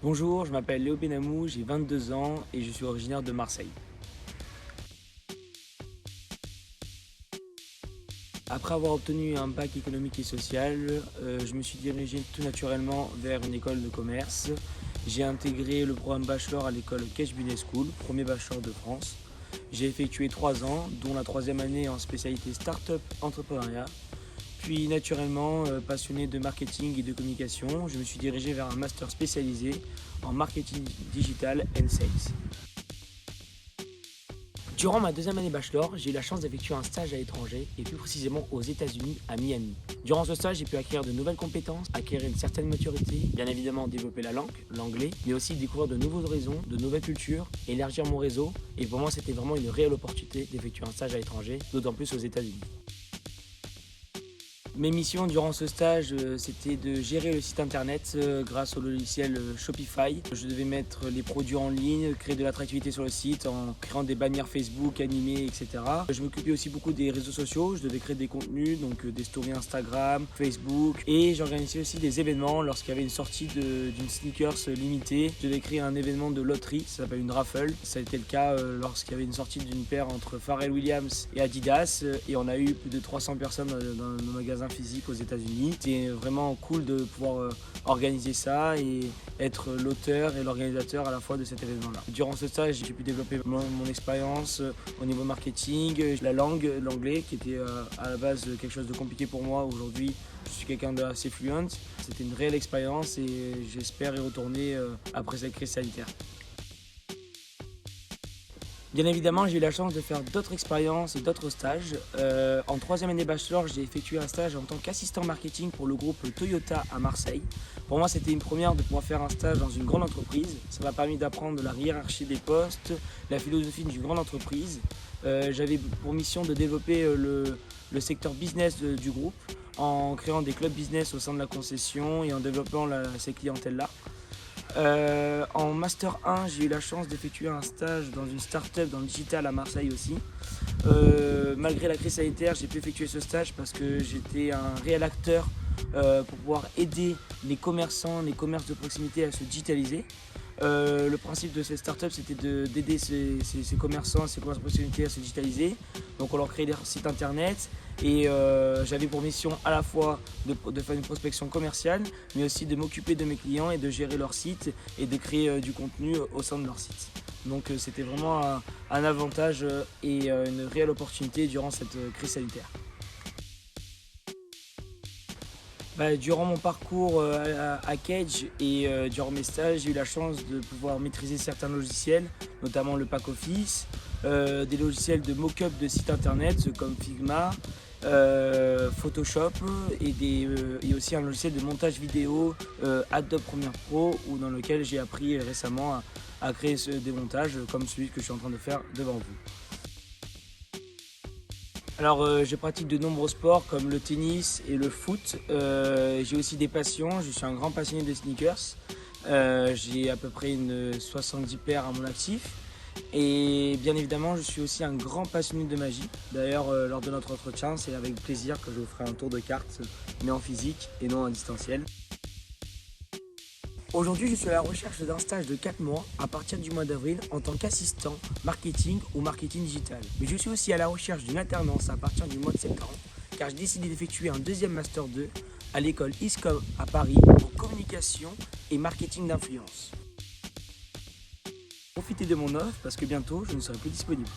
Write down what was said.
Bonjour, je m'appelle Léo Benamou, j'ai 22 ans et je suis originaire de Marseille. Après avoir obtenu un bac économique et social, je me suis dirigé tout naturellement vers une école de commerce. J'ai intégré le programme bachelor à l'école Cache Business School, premier bachelor de France. J'ai effectué 3 ans, dont la troisième année en spécialité Startup Entrepreneuriat. Puis naturellement, passionné de marketing et de communication, je me suis dirigé vers un master spécialisé en marketing digital and sales. Durant ma deuxième année bachelor, j'ai eu la chance d'effectuer un stage à l'étranger et plus précisément aux États-Unis, à Miami. Durant ce stage, j'ai pu acquérir de nouvelles compétences, acquérir une certaine maturité, bien évidemment développer la langue, l'anglais, mais aussi découvrir de nouveaux horizons, de nouvelles cultures, élargir mon réseau. Et pour moi, c'était vraiment une réelle opportunité d'effectuer un stage à l'étranger, d'autant plus aux États-Unis. Mes missions durant ce stage, c'était de gérer le site internet grâce au logiciel Shopify. Je devais mettre les produits en ligne, créer de l'attractivité sur le site en créant des bannières Facebook animées, etc. Je m'occupais aussi beaucoup des réseaux sociaux. Je devais créer des contenus, donc des stories Instagram, Facebook. Et j'organisais aussi des événements lorsqu'il y avait une sortie d'une sneakers limitée. Je devais créer un événement de loterie, ça s'appelle une raffle. Ça a été le cas lorsqu'il y avait une sortie d'une paire entre Pharrell Williams et Adidas. Et on a eu plus de 300 personnes dans nos magasins physique aux États-Unis. C'était vraiment cool de pouvoir organiser ça et être l'auteur et l'organisateur à la fois de cet événement-là. Durant ce stage, j'ai pu développer mon expérience au niveau marketing, la langue, l'anglais, qui était à la base quelque chose de compliqué pour moi. Aujourd'hui, je suis quelqu'un d'assez fluent. C'était une réelle expérience et j'espère y retourner après cette crise sanitaire. Bien évidemment, j'ai eu la chance de faire d'autres expériences et d'autres stages. En troisième année bachelor, j'ai effectué un stage en tant qu'assistant marketing pour le groupe Toyota à Marseille. Pour moi, c'était une première de pouvoir faire un stage dans une grande entreprise. Ça m'a permis d'apprendre la hiérarchie des postes, la philosophie d'une grande entreprise. J'avais pour mission de développer le secteur business du groupe en créant des clubs business au sein de la concession et en développant ces clientèles-là. En Master 1, j'ai eu la chance d'effectuer un stage dans une start-up dans le digital à Marseille aussi. Malgré la crise sanitaire, j'ai pu effectuer ce stage parce que j'étais un réel acteur pour pouvoir aider les commerçants, les commerces de proximité à se digitaliser. Le principe de cette start-up, c'était d'aider ces commerçants, ces commerces de proximité à se digitaliser. Donc on leur créait des sites internet et j'avais pour mission à la fois de faire une prospection commerciale, mais aussi de m'occuper de mes clients et de gérer leur site et de créer du contenu au sein de leur site. Donc c'était vraiment un avantage et une réelle opportunité durant cette crise sanitaire. Durant mon parcours à Cage et durant mes stages, j'ai eu la chance de pouvoir maîtriser certains logiciels, notamment le pack office, des logiciels de mock-up de sites internet comme Figma, Photoshop et aussi un logiciel de montage vidéo Adobe Premiere Pro dans lequel j'ai appris récemment à créer des montages comme celui que je suis en train de faire devant vous. Alors, je pratique de nombreux sports comme le tennis et le foot. J'ai aussi des passions. Je suis un grand passionné de sneakers. J'ai à peu près une 70 paires à mon actif. Et bien évidemment, je suis aussi un grand passionné de magie. D'ailleurs, lors de notre entretien, c'est avec plaisir que je vous ferai un tour de cartes, mais en physique et non en distanciel. Aujourd'hui, je suis à la recherche d'un stage de 4 mois à partir du mois d'avril en tant qu'assistant marketing ou marketing digital. Mais je suis aussi à la recherche d'une alternance à partir du mois de septembre car j'ai décidé d'effectuer un deuxième Master 2 à l'école ISCOM à Paris en communication et marketing d'influence. Profitez de mon offre parce que bientôt je ne serai plus disponible.